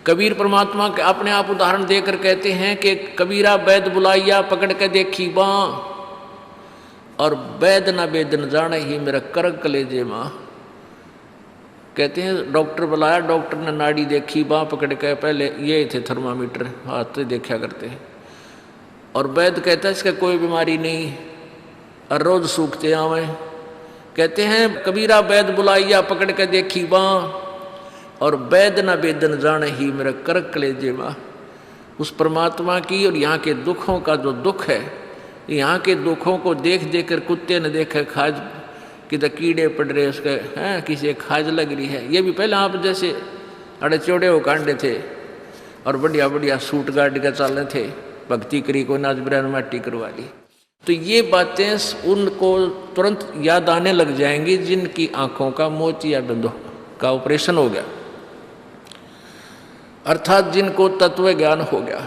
कबीर परमात्मा के अपने आप उदाहरण देकर कहते हैं कि कबीरा वैद बुलाइया पकड़ के देखी बाँ, और वैद न वेद न जाने ही मेरा करग कलेजे माँ। कहते हैं डॉक्टर बुलाया, डॉक्टर ने नाड़ी देखी, बाँ पकड़ के, पहले ये थे थर्मामीटर हाथ से देखा करते हैं, और वैद कहता है इसका कोई बीमारी नहीं और रोज सूखते आवे। कहते हैं कबीरा वैद बुलाइया पकड़ के देखी बाँ, और वैद न वेद न जाने ही मेरा करग कलेजे माँ। उस परमात्मा की और यहाँ के दुखों का जो दुख है, यहाँ के दुखों को देख देख कर कुत्ते ने देखे खाज कि तो कीड़े पड़ रहे उसके हैं, किसी खाज लग रही है। ये भी पहले आप जैसे अड़े चौड़े हो कांडे थे और बढ़िया बढ़िया सूट गाड़ के चलने थे, भक्ति करी को नाच ब्रैन माटी करवा ली। तो ये बातें उनको तुरंत याद आने लग जाएंगी जिनकी आंखों का मोतिया बिंदु का ऑपरेशन हो गया, अर्थात जिनको तत्व ज्ञान हो गया।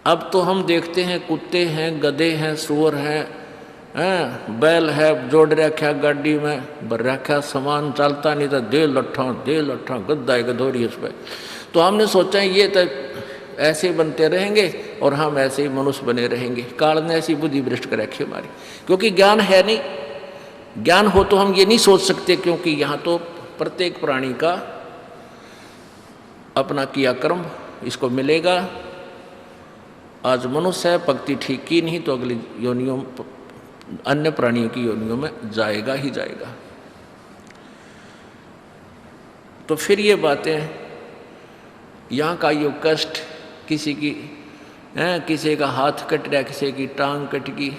अब तो हम देखते हैं कुत्ते हैं, गधे हैं, सूअर हैं, बैल है, जोड़ रखा गाड़ी में, भर रखा सामान, चलता नहीं था, दे लट्ठा गद्दा है गधोरी उस पर। तो हमने सोचा ये तो ऐसे बनते रहेंगे और हम ऐसे ही मनुष्य बने रहेंगे। काल ने ऐसी बुद्धि भ्रष्ट कर रखी हमारी, क्योंकि ज्ञान है नहीं। ज्ञान हो तो हम ये नहीं सोच सकते, क्योंकि यहाँ तो प्रत्येक प्राणी का अपना किया कर्म इसको मिलेगा। आज मनुष्य है, भक्ति ठीक की नहीं तो अगली योनियों अन्य प्राणियों की योनियों में जाएगा ही जाएगा। तो फिर ये बातें, यहाँ का यो कष्ट, किसी की किसी का हाथ कट रहा, किसी की टांग कट गई,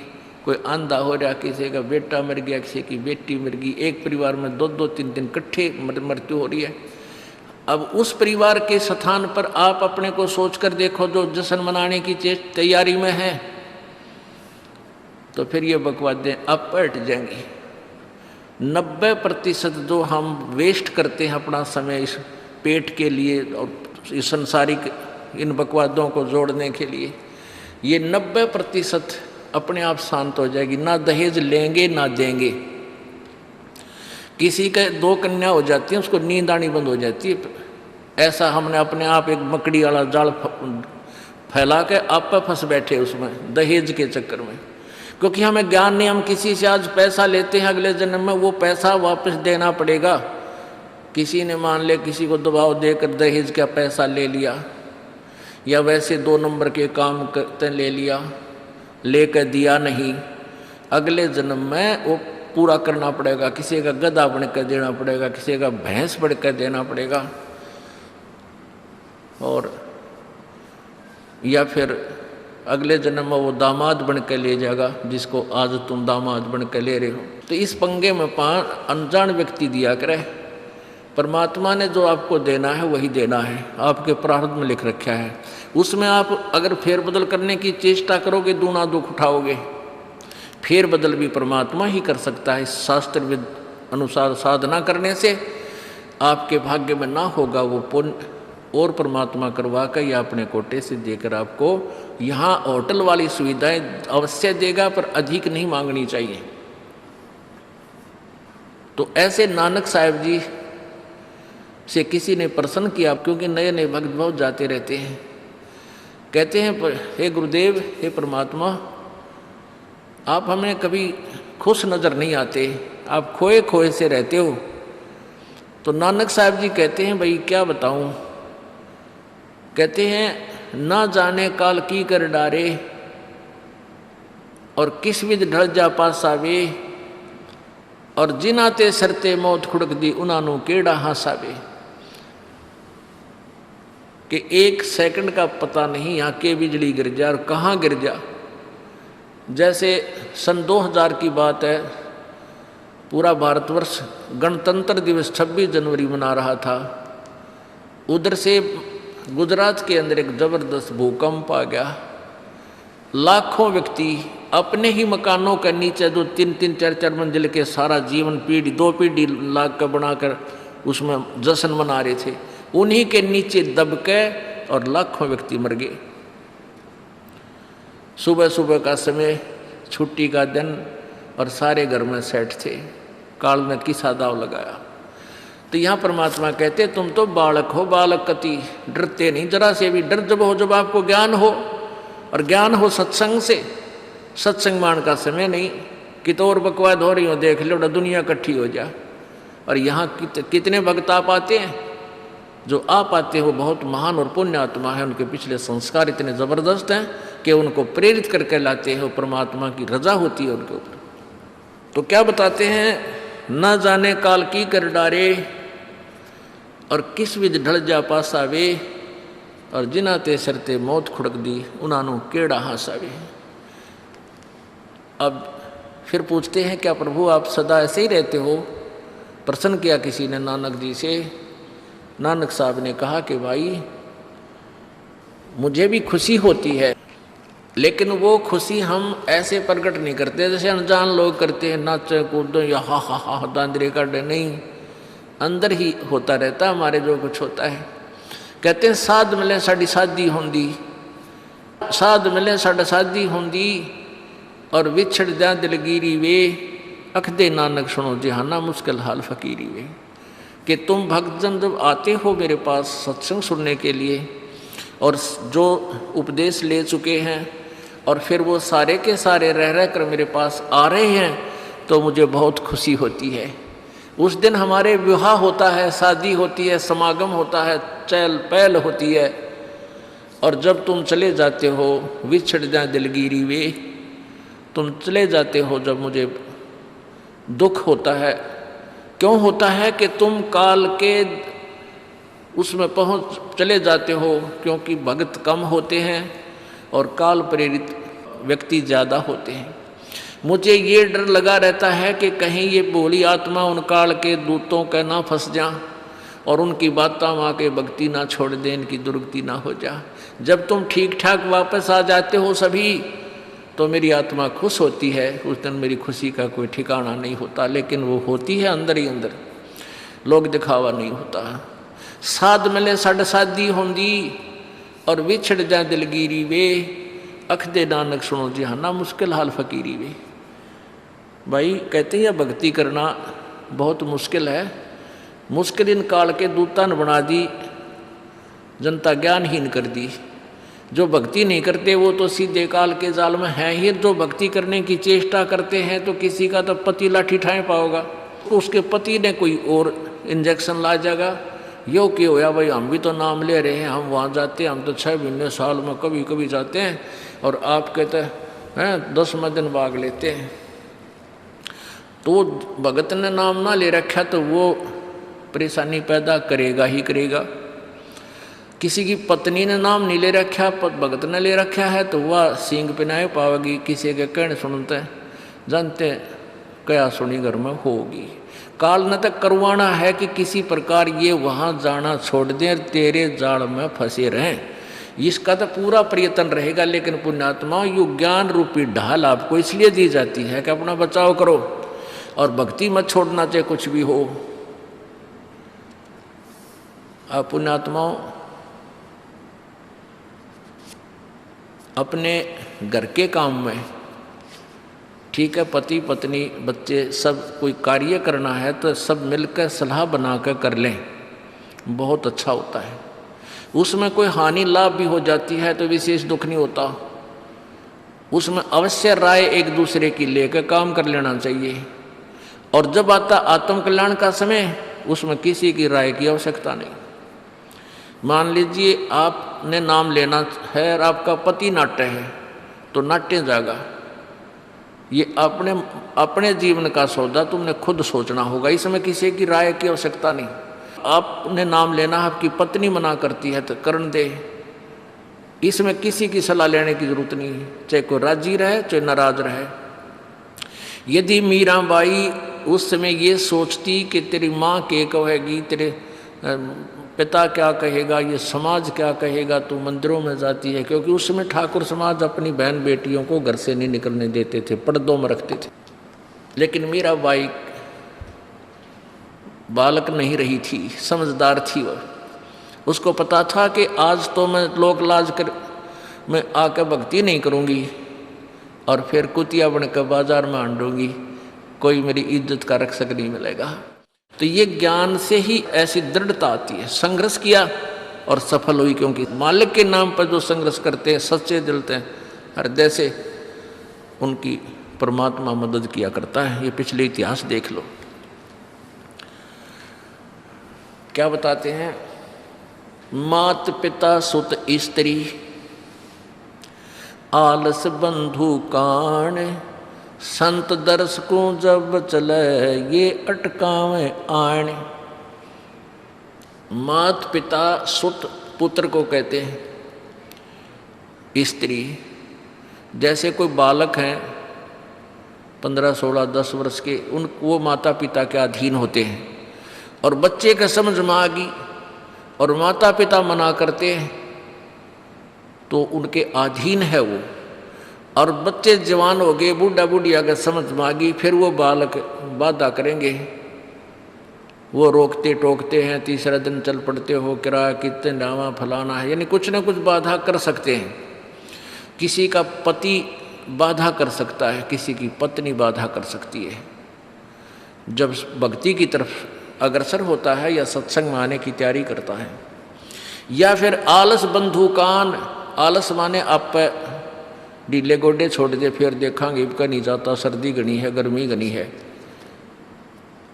कोई अंधा हो रहा, किसी का बेटा मर गया, किसी की बेटी मर गई, एक परिवार में दो दो तीन दिन इकट्ठे मृत्यु हो रही है। अब उस परिवार के स्थान पर आप अपने को सोचकर देखो जो जश्न मनाने की तैयारी में है, तो फिर ये बकवादें अब पलट जाएंगी। 90% जो हम वेस्ट करते हैं अपना समय इस पेट के लिए और इस संसारिक इन बकवादों को जोड़ने के लिए, ये 90% अपने आप शांत हो जाएगी। ना दहेज लेंगे ना देंगे। किसी के 2 कन्या हो जाती है, उसको नींद आनी बंद हो जाती है। ऐसा हमने अपने आप एक मकड़ी वाला जाल फैला के आप फंस बैठे उसमें दहेज के चक्कर में, क्योंकि हमें ज्ञान नहीं। हम किसी से आज पैसा लेते हैं, अगले जन्म में वो पैसा वापस देना पड़ेगा। किसी ने मान ले किसी को दबाव देकर दहेज का पैसा ले लिया, या वैसे 2 नंबर के काम करते ले लिया, लेकर दिया नहीं, अगले जन्म में वो पूरा करना पड़ेगा। किसी का गधा बनकर देना पड़ेगा, किसी का भैंस बनकर देना पड़ेगा, और या फिर अगले जन्म में वो दामाद बन के ले जाएगा जिसको आज तुम दामाद बन के ले रहे हो। तो इस पंगे में अनजान व्यक्ति दिया करे। परमात्मा ने जो आपको देना है वही देना है, आपके प्रारब्ध में लिख रखा है। उसमें आप अगर फेरबदल करने की चेष्टा करोगे दूना दुख उठाओगे। फेरबदल भी परमात्मा ही कर सकता है। शास्त्र विद अनुसार साधना करने से आपके भाग्य में ना होगा वो पुण्य, और परमात्मा करवा कर या अपने कोटे से देकर आपको यहाँ होटल वाली सुविधाएं अवश्य देगा, पर अधिक नहीं मांगनी चाहिए। तो ऐसे नानक साहब जी से किसी ने प्रश्न किया, क्योंकि नए नए भक्त बहुत जाते रहते हैं। कहते हैं हे गुरुदेव, हे परमात्मा, आप हमें कभी खुश नज़र नहीं आते, आप खोए खोए से रहते हो। तो नानक साहब जी कहते हैं भाई क्या बताऊं। कहते हैं ना जाने काल की कर डारे, और किस विध ढल जा पासावे, और जिनाते सरते मौत खुड़क दी उनानू केड़ा हासावे। कि 1 सेकंड का पता नहीं यहाँ के बिजली गिर जा और कहाँ गिर जा। जैसे सन 2000 की बात है, पूरा भारतवर्ष गणतंत्र दिवस 26 जनवरी मना रहा था। उधर से गुजरात के अंदर एक जबरदस्त भूकंप आ गया। लाखों व्यक्ति अपने ही मकानों के नीचे, जो 3-3, 4-4 मंजिल के सारा जीवन पीढ़ी 2 पीढ़ी लाग कर बनाकर उसमें जश्न मना रहे थे, उन्हीं के नीचे दब के और लाखों व्यक्ति मर गए। सुबह सुबह का समय, छुट्टी का दिन, और सारे घर में सेट थे। काल ने किसा दाव लगाया। तो यहाँ परमात्मा कहते तुम तो बालक हो, बालक कति डरते नहीं जरा से भी। डर जब हो जब आपको ज्ञान हो, और ज्ञान हो सत्संग से। सत्संग मान का समय नहीं कि तो और बकवाद हो रही हो, देख लो दुनिया इकट्ठी हो जा। और यहाँ कितने भक्त आ पाते हैं, जो आ पाते हो बहुत महान और पुण्य आत्मा है, उनके पिछले संस्कार इतने ज़बरदस्त हैं कि उनको प्रेरित करके लाते हैं, परमात्मा की रजा होती है उनके ऊपर। तो क्या बताते हैं, न जाने काल की कर डारे, और किस विध ढल जा पासावे, और जिना ते सरते मौत खुड़क दी, उन्होंने केड़ा हासावे। अब फिर पूछते हैं क्या प्रभु आप सदा ऐसे ही रहते हो? प्रश्न किया किसी ने नानक जी से। नानक साहब ने कहा कि भाई मुझे भी खुशी होती है, लेकिन वो खुशी हम ऐसे प्रकट नहीं करते जैसे अनजान लोग करते हैं, नाचे कूदो या हा हा हा दांदरे कर दे। नहीं, अंदर ही होता रहता हमारे जो कुछ होता है। कहते हैं साध मिले साड़ी शादी होंदी, साध मिले साड़ा शादी होंदी, और विछड़ जा दिलगिरी वे, अखदे नानक सुनो जहाना मुश्किल हाल फकीरी वे। कि तुम भक्तजन जब आते हो मेरे पास सत्संग सुनने के लिए, और जो उपदेश ले चुके हैं, और फिर वो सारे के सारे रह कर मेरे पास आ रहे हैं, तो मुझे बहुत खुशी होती है। उस दिन हमारे विवाह होता है, शादी होती है, समागम होता है, चहल पहल होती है। और जब तुम चले जाते हो, विछड़ जाए दिलगिरी वे, तुम चले जाते हो जब मुझे दुख होता है। क्यों होता है कि तुम काल के उसमें पहुँच चले जाते हो, क्योंकि भक्त कम होते हैं और काल प्रेरित व्यक्ति ज़्यादा होते हैं। मुझे ये डर लगा रहता है कि कहीं ये भोली आत्मा उन काल के दूतों का ना फंस जा, और उनकी बातें माँ के भक्ति ना छोड़ दे, इनकी दुर्गति ना हो जा। जब तुम ठीक ठाक वापस आ जाते हो सभी, तो मेरी आत्मा खुश होती है। उस दिन मेरी खुशी का कोई ठिकाना नहीं होता, लेकिन वो होती है अंदर ही अंदर, लोग दिखावा नहीं होता। साध मिले साढ़ शादी होंदी, और विछड़ जा दिलगिरी वे, अखदे नानक सुनो जहाना मुश्किल हाल फकीरी वे। भाई कहते हैं भक्ति करना बहुत मुश्किल है। मुश्किल इन काल के दूता ने बना दी, जनता ज्ञानहीन कर दी। जो भक्ति नहीं करते वो तो सीधे काल के जाल में है ही। जो भक्ति करने की चेष्टा करते हैं तो किसी का तो पति लाठी ठाए पाओगा, उसके पति ने कोई और इंजेक्शन ला जाएगा। यो कि होया भाई हम भी तो नाम ले रहे हैं, हम वहाँ जाते हैं, हम तो 6 महीने साल में कभी कभी जाते हैं, और आप कहते हैं 10वें दिन भाग लेते हैं। तो भगत ने नाम ना ले रखा तो वो परेशानी पैदा करेगा ही करेगा। किसी की पत्नी ने नाम नहीं ले रखा, भगत ने ले रखा है, तो वह सींग पिनाए पावेगी। किसी के कहने सुनते हैं, जानते क्या सुनी घर में होगी। काल न तक करवाना है कि किसी प्रकार ये वहाँ जाना छोड़ दें, तेरे जाल में फंसे रहें। इसका तो पूरा प्रयत्न रहेगा। लेकिन पुण्यात्मा यु ज्ञान रूपी ढाल आपको इसलिए दी जाती है कि अपना बचाव करो, और भक्ति मत छोड़ना चाहे कुछ भी हो। आप पुण्यात्माओं अपने घर के काम में, ठीक है, पति पत्नी बच्चे सब कोई कार्य करना है तो सब मिलकर सलाह बनाकर कर लें, बहुत अच्छा होता है। उसमें कोई हानि लाभ भी हो जाती है तो विशेष दुख नहीं होता। उसमें अवश्य राय एक दूसरे की लेकर काम कर लेना चाहिए। और जब आता आत्म कल्याण का समय, उसमें किसी की राय की आवश्यकता नहीं। मान लीजिए आपने नाम लेना है और आपका पति नाट्य है, तो नाट्य जाएगा। ये अपने जीवन का सौदा तुमने खुद सोचना होगा, इसमें किसी की राय की आवश्यकता नहीं। आपने नाम लेना, आपकी पत्नी मना करती है तो करन दे, इसमें किसी की सलाह लेने की जरूरत नहीं है, चाहे कोई राजी रहे चाहे नाराज रहे। यदि मीराबाई उस समय ये सोचती कि तेरी माँ क्या कहेगी, तेरे पिता क्या कहेगा, ये समाज क्या कहेगा, तो मंदिरों में जाती है। क्योंकि उस समय ठाकुर समाज अपनी बहन बेटियों को घर से नहीं निकलने देते थे, पर्दों में रखते थे। लेकिन मीराबाई बालक नहीं रही थी, समझदार थी वह। उसको पता था कि आज तो मैं लोक लाज कर मैं आकर भक्ति नहीं करूँगी और फिर कुतिया बनकर बाजार में आंडूंगी, कोई मेरी इज्जत का रक्षक नहीं मिलेगा। तो ये ज्ञान से ही ऐसी दृढ़ता आती है। संघर्ष किया और सफल हुई, क्योंकि मालिक के नाम पर जो संघर्ष करते हैं, सच्चे दिल से, हृदय से, उनकी परमात्मा मदद किया करता है। ये पिछले इतिहास देख लो। क्या बताते हैं? मात पिता सुत स्त्री आलस बंधु कान, संत दर्श को जब चले ये अटकावे आण। मात पिता सुत पुत्र को कहते हैं। स्त्री जैसे कोई बालक हैं 15, 16, 10 वर्ष के, वो माता पिता के अधीन होते हैं। और बच्चे का समझ में आ गई और माता पिता मना करते हैं तो उनके अधीन है वो। और बच्चे जवान हो गए, बूढ़ा बूढ़िया का समझ में आ गई, फिर वो बालक बाधा करेंगे, वो रोकते टोकते हैं, तीसरा दिन चल पड़ते हो, किराया कितने डावा फलाना है, यानी कुछ ना कुछ बाधा कर सकते हैं। किसी का पति बाधा कर सकता है, किसी की पत्नी बाधा कर सकती है। जब भक्ति की तरफ अग्रसर होता है या सत्संग में आने की तैयारी करता है। या फिर आलस बंधु कान, आलस माने आप ढीले गोडे छोड़ दे, फिर देखांगे इबका नहीं जाता, सर्दी घनी है, गर्मी घनी है।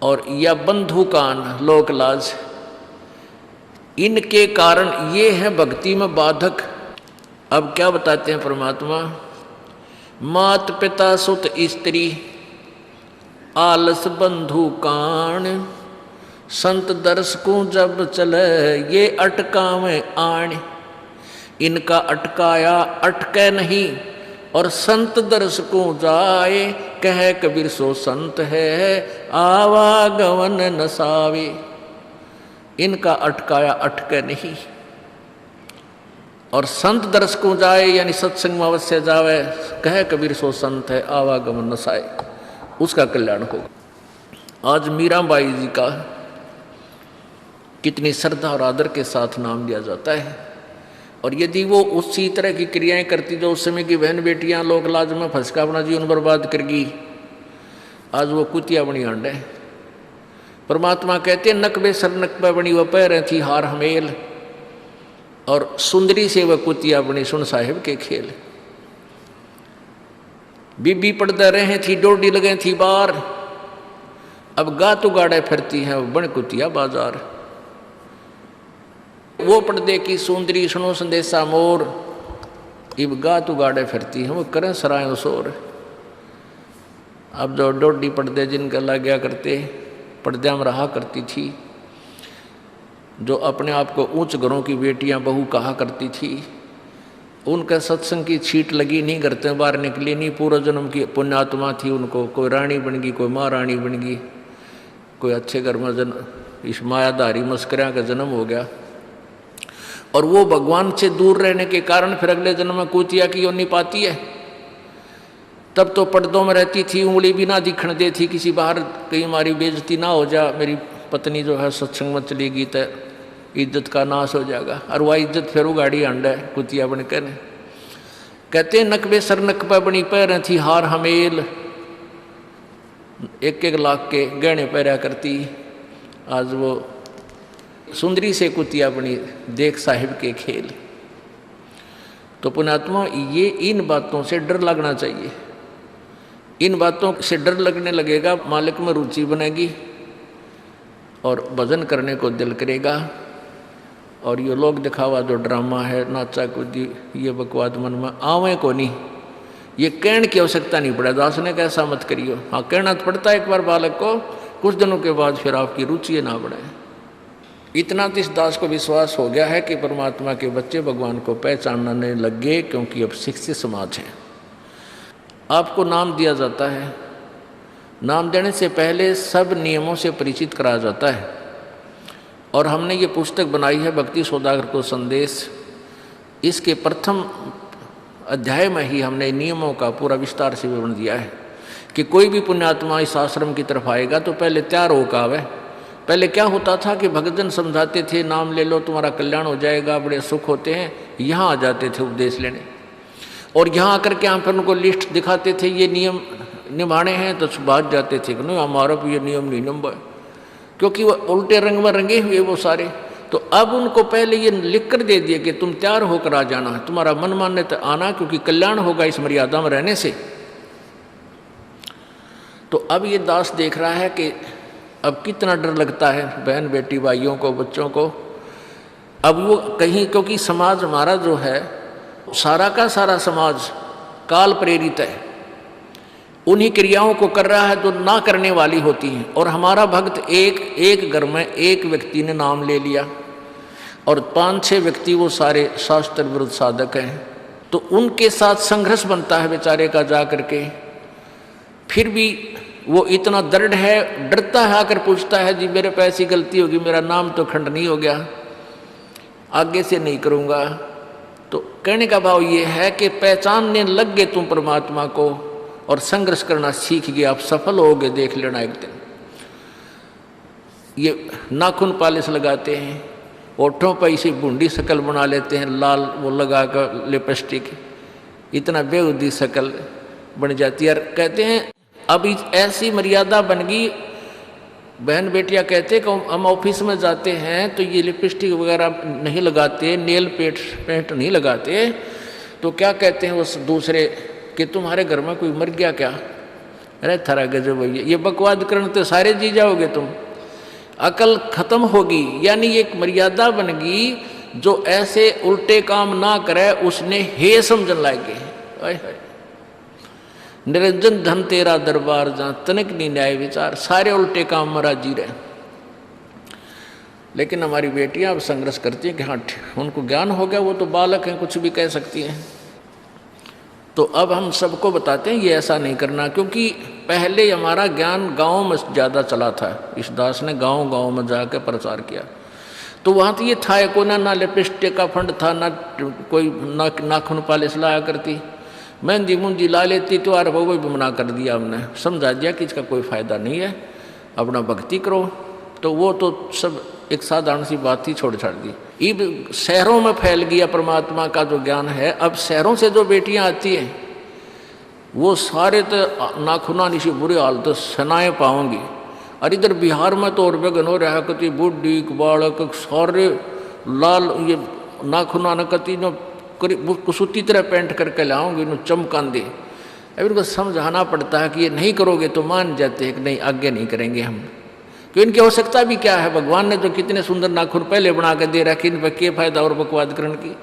और या बंधु कान, लोक लाज, इनके कारण ये है भक्ति में बाधक। अब क्या बताते हैं परमात्मा? मात पिता सुत स्त्री आलस बंधु कान, संत दर्श को जब चले ये अटकावे आण। इनका अटकाया अटके नहीं, और संत दर्श को जाए कह कबीर सो संत है आवागमन नसावे। इनका अटकाया अटके नहीं, और संत दर्श को जाए यानी सत्संग में अवश्य जावे, कह कबीर सो संत है आवागमन नसाए, उसका कल्याण होगा। आज मीराबाई जी का कितनी श्रद्धा और आदर के साथ नाम लिया जाता है। और यदि वो उसी तरह की क्रियाएं करती जो उस समय की बहन बेटियां लोक लाज में फंस का अपना जीवन बर्बाद करगी, आज वो कुतिया बनी आंडे। परमात्मा कहते हैं नकबे सर नकबे बनी वह पैर थी हार हमेल, और सुंदरी से वह कुतिया बनी सुन साहिब के खेल। बीबी पड़दा रहे थी डोडी लगे थी बार, अब गा तो गाड़े फिरती है वो बन कुतिया बाजार। वो पर्दे की सुंदरी सुनो संदेशा मोर, इब गा तो गाड़े फिरती है वो करें सराय शोर। अब जो डोडी पर्दे जिनका लग गया करते, पर्दे में रहा करती थी, जो अपने आप को ऊंच घरों की बेटियां बहू कहा करती थी, उनका सत्संग की छीट लगी नहीं, करते बाहर निकली नहीं, पूर्व जन्म की पुण्यात्मा थी, उनको कोई रानी बन गई, कोई महारानी बन गई, कोई अच्छे घर में जन्म, इस मायाधारी मस्करिया का जन्म हो गया। और वो भगवान से दूर रहने के कारण फिर अगले जन्म में कुतिया की योनि पाती है। तब तो पर्दों में रहती थी, उंगली भी ना दिखने दे थी, किसी बाहर कहीं हमारी बेइज्जती ना हो जा, मेरी पत्नी जो है सत्संग में चलेगी तो इज्जत का नाश हो जाएगा, और वह इज्जत फिर उगाड़ी अंडा है कुतिया बनकर। कहते नकबे सर नकबा बनी पैर थी हार हमेल, 1-1 लाख के गहने पहरा करती, आज वो सुंदरी से कुतिया बनी देख साहिब के खेल। तो पुण्यात्मा ये इन बातों से डर लगना चाहिए। इन बातों से डर लगने लगेगा, मालिक में रुचि बनेगी और भजन करने को दिल करेगा। और ये लोग दिखावा जो ड्रामा है, नाचा कूदी, ये बकवाद मन में आवे को नहीं, ये कहने की आवश्यकता नहीं पड़ा। दास ने कैसा मत करियो, हाँ कहना तो पड़ता है एक बार बालक को, कुछ दिनों के बाद फिर आपकी रुचि ना बढ़े। इतना तो इस दास को विश्वास हो गया है कि परमात्मा के बच्चे भगवान को पहचानने लग गए, क्योंकि अब शिक्षित समाज है। आपको नाम दिया जाता है, नाम देने से पहले सब नियमों से परिचित कराया जाता है। और हमने ये पुस्तक बनाई है भक्ति सौदागर को संदेश, इसके प्रथम अध्याय में ही हमने नियमों का पूरा विस्तार से विवरण दिया है कि कोई भी पुण्यात्मा इस आश्रम की तरफ आएगा तो पहले तैयार होकर आवे। पहले क्या होता था कि भक्तजन समझाते थे नाम ले लो तुम्हारा कल्याण हो जाएगा, बड़े सुख होते हैं, यहाँ आ जाते थे उपदेश लेने, और यहाँ आकर के यहाँ पर उनको लिस्ट दिखाते थे ये नियम निभाने हैं, तो भाग जाते थे कि नहीं हमारा भी ये नियम नहीं नंबर, क्योंकि वो उल्टे रंग में रंगे हुए वो सारे। तो अब उनको पहले ये लिख कर दे दिया कि तुम तैयार होकर आ जाना, तुम्हारा मन मानने तो आना, क्योंकि कल्याण होगा इस मर्यादा में रहने से। तो अब ये दास देख रहा है कि अब कितना डर लगता है बहन बेटी भाइयों को, बच्चों को। अब वो कहीं, क्योंकि समाज हमारा जो है सारा का सारा समाज काल प्रेरित है, उन्हीं क्रियाओं को कर रहा है जो ना करने वाली होती हैं। और हमारा भक्त एक घर में एक व्यक्ति ने नाम ले लिया और 5-6 व्यक्ति वो सारे शास्त्र विरुद्ध साधक हैं, तो उनके साथ संघर्ष बनता है बेचारे का जा करके। फिर भी वो इतना दृढ़ है, डरता है, आकर पूछता है जी मेरे पे ऐसी गलती होगी, मेरा नाम तो खंडनी हो गया, आगे से नहीं करूँगा। तो कहने का भाव ये है कि पहचानने लग गए तुम परमात्मा को और संघर्ष करना सीख गए, आप सफल होगे, देख लेना एक दिन। ये नाखून पालिश लगाते हैं, ओठों पर इसी बूंदी शक्ल बना लेते हैं, लाल वो लगा कर लिपस्टिक, इतना बेहुदी शक्ल बन जाती है। कहते हैं अब ऐसी मर्यादा बन गई, बहन बेटियां कहते कि हम ऑफिस में जाते हैं तो ये लिपस्टिक वगैरह नहीं लगाते, नेल पेंट नहीं लगाते, तो क्या कहते हैं उस दूसरे कि तुम्हारे घर में कोई मर गया क्या? अरे थारा गजब भैया, ये बकवाद करने तो सारे जी जाओगे तुम, अकल खत्म होगी। यानी एक मर्यादा बन गई, जो ऐसे उल्टे काम ना करे उसने हे समझन लागे। निरंजन धन तेरा दरबार जहाँ तनिक नहीं न्याय विचार, सारे उल्टे काम में राजी रहे। लेकिन हमारी बेटियां अब संघर्ष करती हैं कि हाँ उनको ज्ञान हो गया, वो तो बालक हैं, कुछ भी कह सकती हैं। तो अब हम सबको बताते हैं ये ऐसा नहीं करना, क्योंकि पहले हमारा ज्ञान गाँव में ज़्यादा चला था। इस दास ने गाँव में जाकर प्रचार किया, तो वहाँ तो ये था को ना लिपस्टिक का फंड था, ना कोई नाखून पालिश लाया करती, मेहंदी मुंदी ला लेती, तो यार वो भी मना कर दिया हमने, समझा दिया कि इसका कोई फ़ायदा नहीं है, अपना भक्ति करो। तो वो तो सब एक साधारण सी बात ही छोड़ छाड़ दी। अब शहरों में फैल गया परमात्मा का जो ज्ञान है। अब शहरों से जो बेटियां आती हैं वो सारे तो नाखुना निशी बुरे हाल तो सनाए पाओगी। और इधर बिहार में तो और बेगन हो रहा कति बुढ़ी बालक सारे लाल ये नाखुना न कति जो कुसूती तरह पेंट करके लाओगे न चमकान दे। अब इनको समझाना पड़ता है कि ये नहीं करोगे तो मान जाते हैं कि नहीं आगे नहीं करेंगे हम, क्योंकि इनकी आवश्यकता भी क्या है। भगवान ने जो कितने सुंदर नाखून पहले बना के दे रखे, इन पर क्या फायदा और बकवाद करने की।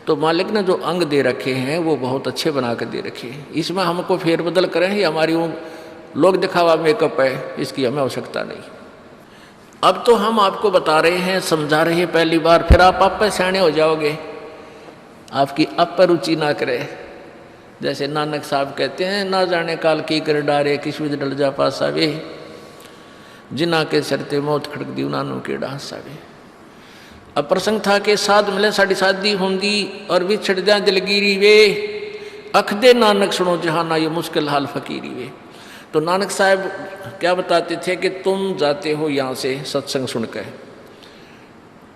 तो मालिक ने जो अंग दे रखे हैं वो बहुत अच्छे बना के दे रखे हैं, इसमें हमको फेरबदल करें ही हमारी वो लोग दिखावा मेकअप है, इसकी हमें आवश्यकता नहीं। अब तो हम आपको बता रहे हैं, समझा रहे हैं पहली बार, फिर आप पे सियाने हो जाओगे, आपकी अब पर रुचि ना करे। जैसे नानक साहब कहते हैं, ना जाने काल की कर डारे किस विध डल जा पासा वे, जिना के सरते मौत खड़क दी उन्होंने के डांसा वे। अब प्रसंग था कि साध मिले साड़ी शादी होंगी और भी छड़ जा दिलगिरी वे, अख दे नानक सुनो जहाना ये मुश्किल हाल फकीरी वे। तो नानक साहब क्या बताते थे कि तुम जाते हो यहाँ से सत्संग सुनकर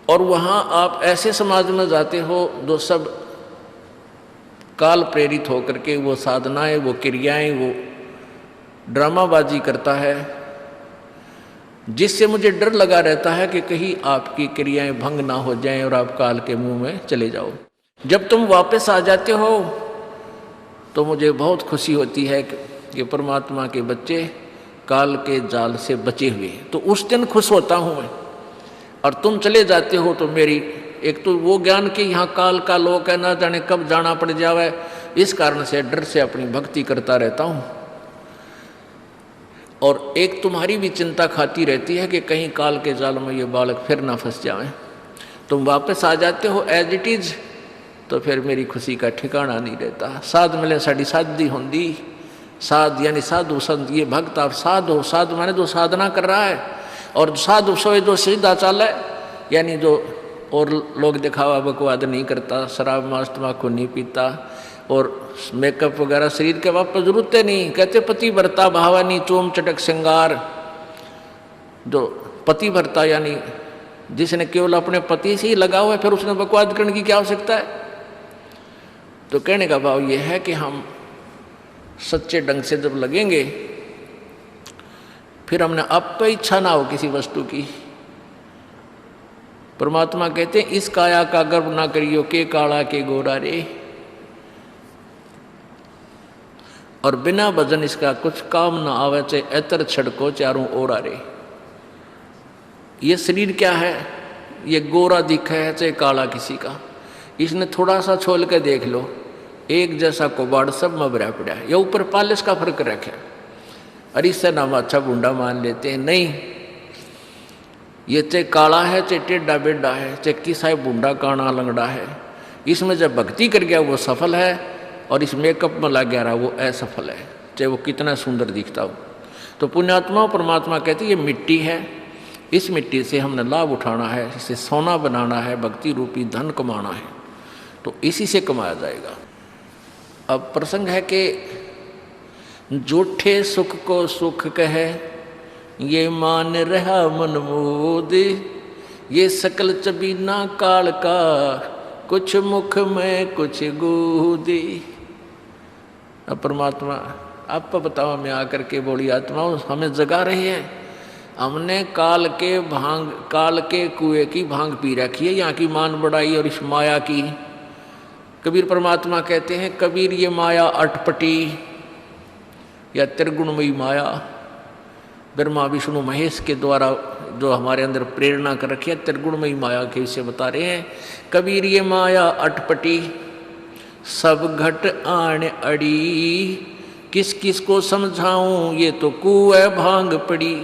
और वहाँ आप ऐसे समाज में जाते हो जो सब काल प्रेरित होकर के वो साधनाएं, वो क्रियाएं, वो ड्रामाबाजी करता है, जिससे मुझे डर लगा रहता है कि कहीं आपकी क्रियाएं भंग ना हो जाएं और आप काल के मुंह में चले जाओ। जब तुम वापस आ जाते हो तो मुझे बहुत खुशी होती है कि परमात्मा के बच्चे काल के जाल से बचे हुए, तो उस दिन खुश होता हूँ मैं। और तुम चले जाते हो तो मेरी एक तो वो ज्ञान कि यहाँ काल का लोक है, ना जाने कब जाना पड़ जावे, इस कारण से डर से अपनी भक्ति करता रहता हूँ। और एक तुम्हारी भी चिंता खाती रहती है कि कहीं काल के जाल में ये बालक फिर ना फंस जाएं। तुम वापस आ जाते हो एज इट इज, तो फिर मेरी खुशी का ठिकाना नहीं रहता। साध मिले साड़ी शादी होंगी, साध यानी साधु संत, ये भक्त आप साध हो, साध माने जो साधना कर रहा है, और साधु सोए जो सीधा चाल है, यानी जो और लोग दिखावा बकवाद नहीं करता, शराब मांस तम्बाकू नहीं पीता और मेकअप वगैरह शरीर के वापस जरूरत नहीं। कहते पति भरता भावानी चोम चटक श्रृंगार, जो पति भरता यानी जिसने केवल अपने पति से ही लगा हुआ है, फिर उसने बकवाद करने की क्या आवश्यकता है। तो कहने का भाव यह है कि हम सच्चे ढंग से जब लगेंगे फिर हमने अब तो इच्छा ना हो किसी वस्तु की। परमात्मा कहते हैं इस काया का गर्व ना करियो के काला के गोरा रे, और बिना भजन इसका कुछ काम ना आवे, चाहे एतर छड़को चारों ओरा रे। ये शरीर क्या है, ये गोरा दिखा है चाहे काला किसी का, इसने थोड़ा सा छोल के देख लो, एक जैसा कोबाड़ सब में भरा पड़ा है, या ऊपर पालिश का फर्क रखे, अरे इससे नाम अच्छा बूढ़ा मान लेते हैं। नहीं, ये चाहे काला है चाहे टेढ़ा बेढ़ा है, चाहे किसा बूढ़ा काना लंगड़ा है, इसमें जब भक्ति कर गया वो सफल है, और इस मेकअप में लग गया रहा वो असफल है, चाहे वो कितना सुंदर दिखता हो। तो पुण्यात्मा परमात्मा कहते ये मिट्टी है, इस मिट्टी से हमने लाभ उठाना है, इसे सोना बनाना है, भक्ति रूपी धन कमाना है, तो इसी से कमाया जाएगा। अब प्रसंग है कि जूठे सुख को सुख कहे, ये मान रहा मन मोद, ये सकल चबीना काल का, कुछ मुख में कुछ गोदी। अब परमात्मा आप बताओ, हमें आकर के बोली आत्माओं हमें जगा रही है, हमने काल के कुएं की भांग पी रखी है, यहाँ की मान बढ़ाई और इस माया की। कबीर परमात्मा कहते हैं कबीर ये माया अटपटी या त्रिगुणमयी माया, ब्रह्मा विष्णु महेश के द्वारा जो हमारे अंदर प्रेरणा कर रखी है, त्रिगुणमयी माया के विषय बता रहे हैं। कबीर ये माया अटपटी सब घट आण अड़ी, किस किस को समझाऊं ये तो कुएं भांग पड़ी।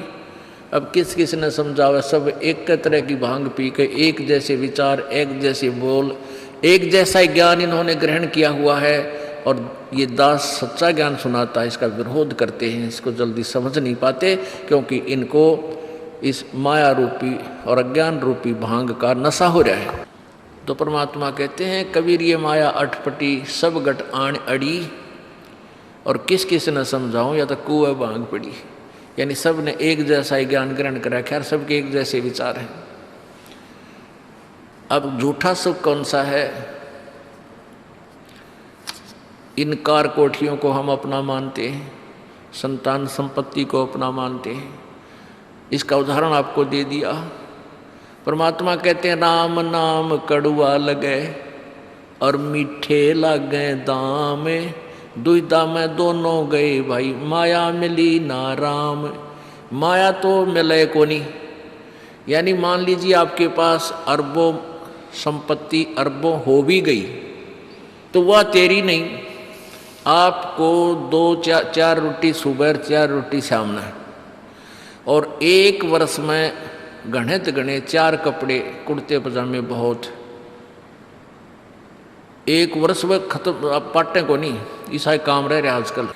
अब किस किस ने समझावा, सब एक तरह की भांग पी के एक जैसे विचार, एक जैसे बोल, एक जैसा ज्ञान इन्होंने ग्रहण किया हुआ है, और ये दास सच्चा ज्ञान सुनाता है इसका विरोध करते हैं, इसको जल्दी समझ नहीं पाते, क्योंकि इनको इस माया रूपी और अज्ञान रूपी भांग का नशा हो रहा है। तो परमात्मा कहते हैं कबीर ये माया अटपटी सब गट आण अड़ी, और किस किस न समझाऊं या तो कुएं भांग पड़ी, यानी सब ने एक जैसा ही ज्ञान ग्रहण कर रखा है, सबके एक जैसे विचार हैं। अब झूठा सुख कौन सा है, इन कार कोठियों को हम अपना मानते हैं, संतान संपत्ति को अपना मानते हैं। इसका उदाहरण आपको दे दिया। परमात्मा कहते हैं राम नाम कड़ुआ लगे और मीठे लागे दाम, दुविधा में दोनों गए भाई, माया मिली ना राम। माया तो मिले को नहीं, यानी मान लीजिए आपके पास अरबों संपत्ति अरबों हो भी गई तो वह तेरी नहीं, आपको 2-4 रोटी सुबह 4 रोटी शाम है, और एक वर्ष में गणित गणे 4 कपड़े कुर्ते पजामे बहुत, एक वर्ष में खत्म। आप पाटे को नहीं, ऐसा काम रह रहा आजकल।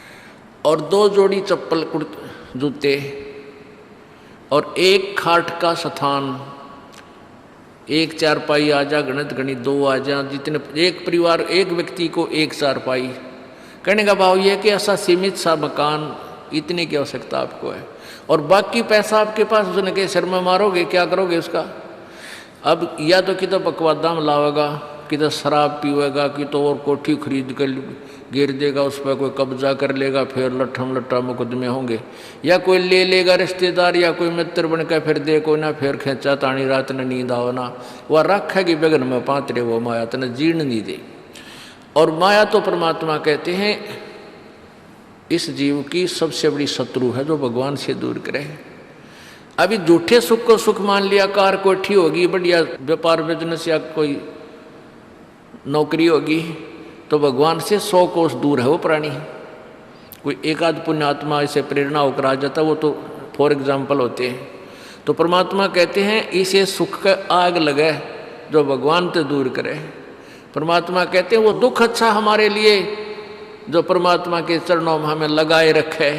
और 2 जोड़ी चप्पल कुर्ते जूते, और एक खाट का स्थान, एक चारपाई आ जा, गणित गणी 2 आ जा, जितने एक परिवार एक व्यक्ति को एक चारपाई। कहने का भाव यह कि ऐसा सीमित सा मकान, इतने की आवश्यकता आपको है, और बाकी पैसा आपके पास उसने के सिर में मारोगे, क्या करोगे उसका। अब या तो कि तो बकवादा में लावेगा, कि तो शराब पीवेगा, कि तो और कोठी खरीद कर गिर देगा, उस पर कोई कब्जा कर लेगा, फिर लट्ठम लट्ठा मुकदमे होंगे, या कोई ले लेगा रिश्तेदार या कोई मित्र बन कर फिर दे कोई ना, फिर खेचा तानी रात ने नींद आवना, वह रखेगी बेगन में पात्रे, वो माया तने जीर्ण नहीं दे। और माया तो परमात्मा कहते हैं इस जीव की सबसे बड़ी शत्रु है, जो भगवान से दूर करे। अभी झूठे सुख को सुख मान लिया, कार कोठी होगी, बढ़िया व्यापार बिजनेस या कोई नौकरी होगी, तो भगवान से 100 कोस दूर है वो प्राणी। कोई एक आध पुण्यात्मा इसे प्रेरणा होकर आ जाता, वो तो फॉर एग्जाम्पल होते हैं। तो परमात्मा कहते हैं इसे सुख का आग लगे जो भगवान से दूर करे। परमात्मा कहते हैं वो दुख अच्छा हमारे लिए जो परमात्मा के चरणों में हमें लगाए रखे।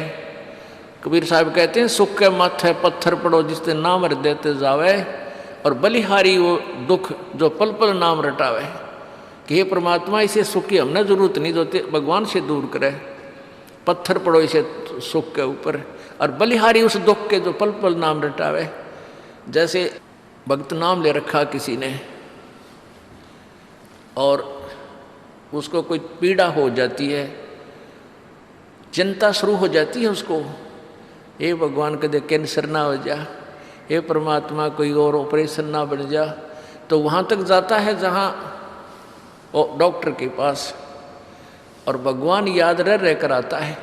कबीर साहब कहते हैं सुख के माथे पत्थर पड़ो जिससे नाम रट देते जावे, और बलिहारी वो दुख जो पल पल नाम रटावे। कि हे परमात्मा इसे सुख की हमने जरूरत नहीं, जो भगवान से दूर करे। पत्थर पड़ो इसे सुख के ऊपर, और बलिहारी उस दुख के जो पल पल नाम रटावे। जैसे भक्त नाम ले रखा किसी ने और उसको कोई पीड़ा हो जाती है, चिंता शुरू हो जाती है उसको, हे भगवान कदे कैंसर ना हो जा, हे परमात्मा कोई और ऑपरेशन ना बन जा। तो वहाँ तक जाता है जहाँ डॉक्टर के पास, और भगवान याद रह कर आता है।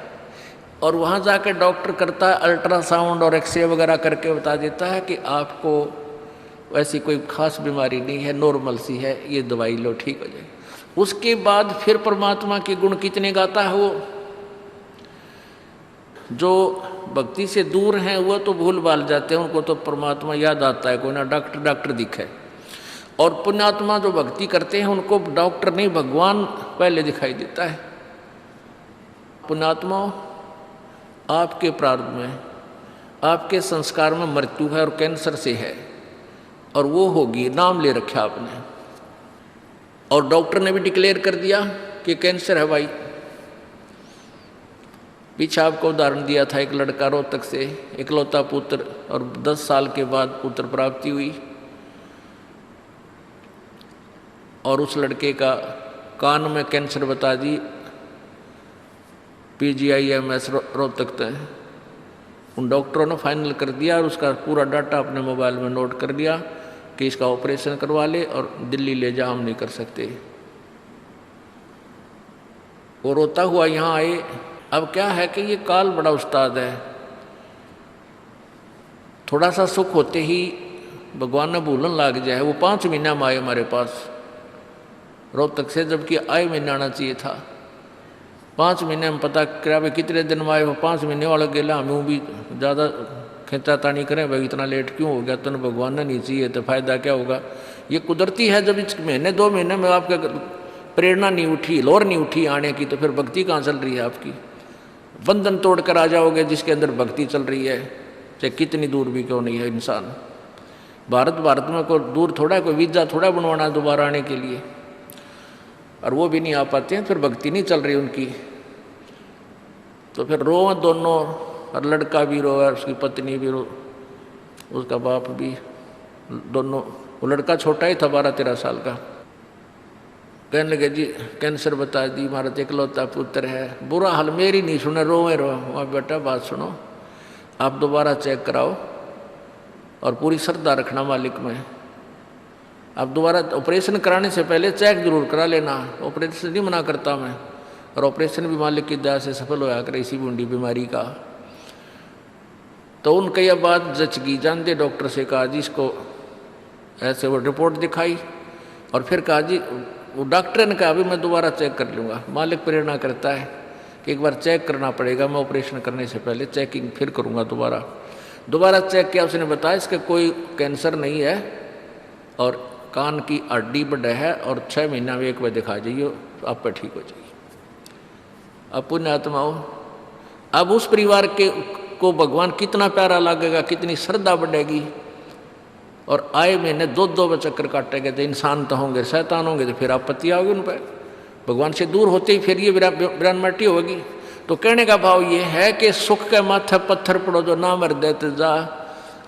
और वहाँ जाकर डॉक्टर करता है अल्ट्रासाउंड और एक्सरे वगैरह करके बता देता है कि आपको वैसी कोई खास बीमारी नहीं है, नॉर्मल सी है, ये दवाई लो ठीक हो जाएगी। उसके बाद फिर परमात्मा के गुण कितने गाता है वो। जो भक्ति से दूर हैं वो तो भूल भाल जाते हैं, उनको तो परमात्मा याद आता है, कोई ना डॉक्टर दिखे। और पुण्यात्मा जो भक्ति करते हैं उनको डॉक्टर नहीं भगवान पहले दिखाई देता है। पुण्यात्मा, आपके प्रारब्ध में, आपके संस्कार में मृत्यु है और कैंसर से है, और वो होगी, नाम ले रखा आपने, और डॉक्टर ने भी डिक्लेयर कर दिया कि कैंसर है भाई। पीछे आपको उदाहरण दिया था, एक लड़का रोहतक से, इकलौता पुत्र, और 10 साल के बाद पुत्र प्राप्ति हुई, और उस लड़के का कान में कैंसर बता दी, PGIMS रोहतक तक। उन डॉक्टरों ने फाइनल कर दिया और उसका पूरा डाटा अपने मोबाइल में नोट कर लिया कि इसका ऑपरेशन करवा ले और दिल्ली ले जा, हम नहीं कर सकते। वो रोता हुआ यहाँ आए। अब क्या है कि ये काल बड़ा उस्ताद है, थोड़ा सा सुख होते ही भगवान ने भूलन लाग जाए। वो 5 महीना में आए हमारे पास रोहतक से, जबकि आए महीना आना चाहिए था। 5 महीने में पता करा भाई कितने दिन में आए, वो 5 महीने वाला गेला। हमें भी ज़्यादा खींचा तानी करें भाई इतना लेट क्यों हो गया, तन भगवान ने नहीं चाहिए तो फायदा क्या होगा। ये कुदरती है, जब इस महीने 2 महीने में आपके प्रेरणा नहीं उठी, लोर नहीं उठी आने की, तो फिर भक्ति कहाँ चल रही है आपकी। बंधन तोड़ कर आ जाओगे जिसके अंदर भक्ति चल रही है, चाहे कितनी दूर भी क्यों नहीं है इंसान। भारत में कोई दूर थोड़ा, कोई वीज़ा थोड़ा बनवाना दोबारा आने के लिए, और वो भी नहीं आ पाते हैं, फिर भक्ति नहीं चल रही उनकी। तो फिर रोए दोनों, और लड़का भी रोए, उसकी पत्नी भी रो, उसका बाप भी, दोनों। वो लड़का छोटा ही था, 12-13 साल का। कहने लगे जी कैंसर बता दी, हमारा तो इकलौता पुत्र है। बुरा हाल मेरी नहीं सुने, रोए। वहाँ बेटा बात सुनो, आप दोबारा चेक कराओ और पूरी श्रद्धा रखना मालिक में। आप दोबारा ऑपरेशन कराने से पहले चेक जरूर करा लेना, ऑपरेशन नहीं मना करता मैं, और ऑपरेशन भी मालिक की दया से सफल होया करे इसी बूंदी बीमारी का। तो उनका यह बात जच गई, जानते डॉक्टर से कहा जी इसको ऐसे, वो रिपोर्ट दिखाई, और फिर कहा जी, वो डॉक्टर ने कहा अभी मैं दोबारा चेक कर लूँगा। मालिक प्रेरणा करता है कि एक बार चेक करना पड़ेगा, मैं ऑपरेशन करने से पहले चेकिंग फिर करूँगा। दोबारा चेक किया, उसने बताया इसका कोई कैंसर नहीं है, और कान की हड्डी बढ़ है, और 6 महीना में एक बार दिखा जाइए, आप पर ठीक हो जाइए। अब पुण्यात्माओं, अब उस परिवार को भगवान कितना प्यारा लगेगा, कितनी श्रद्धा बढ़ेगी। और आए महीने 2 चक्कर काटेंगे, तो इंसान तो होंगे, शैतान होंगे, तो फिर आपत्ति आओगी उन पर। भगवान से दूर होते ही फिर ये विरानमटी होगी। तो कहने का भाव ये है कि सुख के माथे पत्थर पड़ो जो नाम हृदय जा,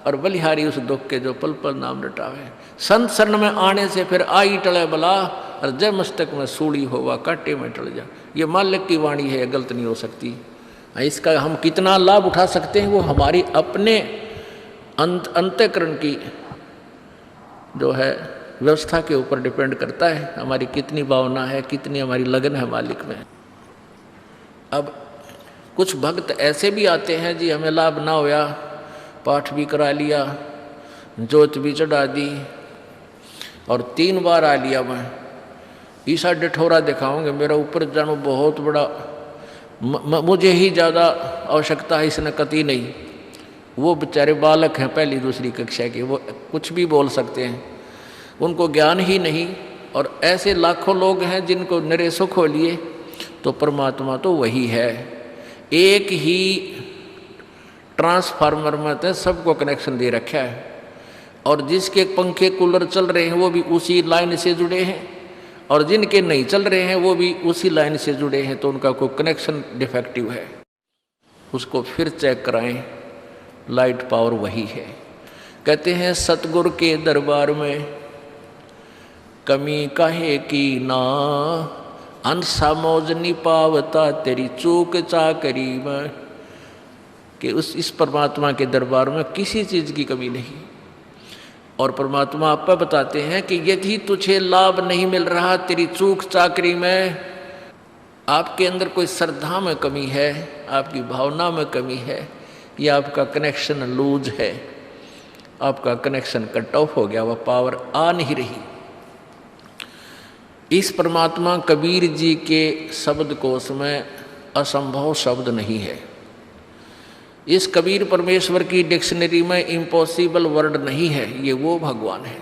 और बलिहारी उस दुख के जो पल पल नाम रटावे। संत शरण में आने से फिर आई टले बला, और जय मस्तक में सूड़ी होवा काटे में टल जा। ये मालिक की वाणी है, गलत नहीं हो सकती। इसका हम कितना लाभ उठा सकते हैं वो हमारी अपने अंतःकरण की जो है व्यवस्था के ऊपर डिपेंड करता है। हमारी कितनी भावना है, कितनी हमारी लगन है मालिक में। अब कुछ भक्त ऐसे भी आते हैं जी, हमें लाभ ना होया, पाठ भी करा लिया, जोत भी चढ़ा दी, और 3 बार आ लिया मैं, ईसा डिठोरा दिखाऊंगे, मेरा ऊपर जानो बहुत बड़ा, मुझे ही ज़्यादा आवश्यकता है, इसने कती नहीं। वो बेचारे बालक हैं 1ली 2री कक्षा के, वो कुछ भी बोल सकते हैं, उनको ज्ञान ही नहीं। और ऐसे लाखों लोग हैं जिनको निरे सुख हो लिए, तो परमात्मा तो वही है। एक ही ट्रांसफार्मर में तो सबको कनेक्शन दे रखा है, और जिसके पंखे कूलर चल रहे हैं वो भी उसी लाइन से जुड़े हैं, और जिनके नहीं चल रहे हैं वो भी उसी लाइन से जुड़े हैं। तो उनका कोई कनेक्शन डिफेक्टिव है, उसको फिर चेक कराएं, लाइट पावर वही है। कहते हैं सतगुरु के दरबार में कमी काहे की ना, अंसा मौज नहीं पावता तेरी चूक चाकरी में। कि इस परमात्मा के दरबार में किसी चीज़ की कमी नहीं। और परमात्मा आप बताते हैं कि यदि तुझे लाभ नहीं मिल रहा तेरी चूक चाकरी में, आपके अंदर कोई श्रद्धा में कमी है, आपकी भावना में कमी है, या आपका कनेक्शन लूज है, आपका कनेक्शन कट ऑफ हो गया, वह पावर आ नहीं रही। इस परमात्मा कबीर जी के शब्द कोश में असंभव शब्द नहीं है। इस कबीर परमेश्वर की डिक्शनरी में इम्पॉसिबल वर्ड नहीं है। ये वो भगवान है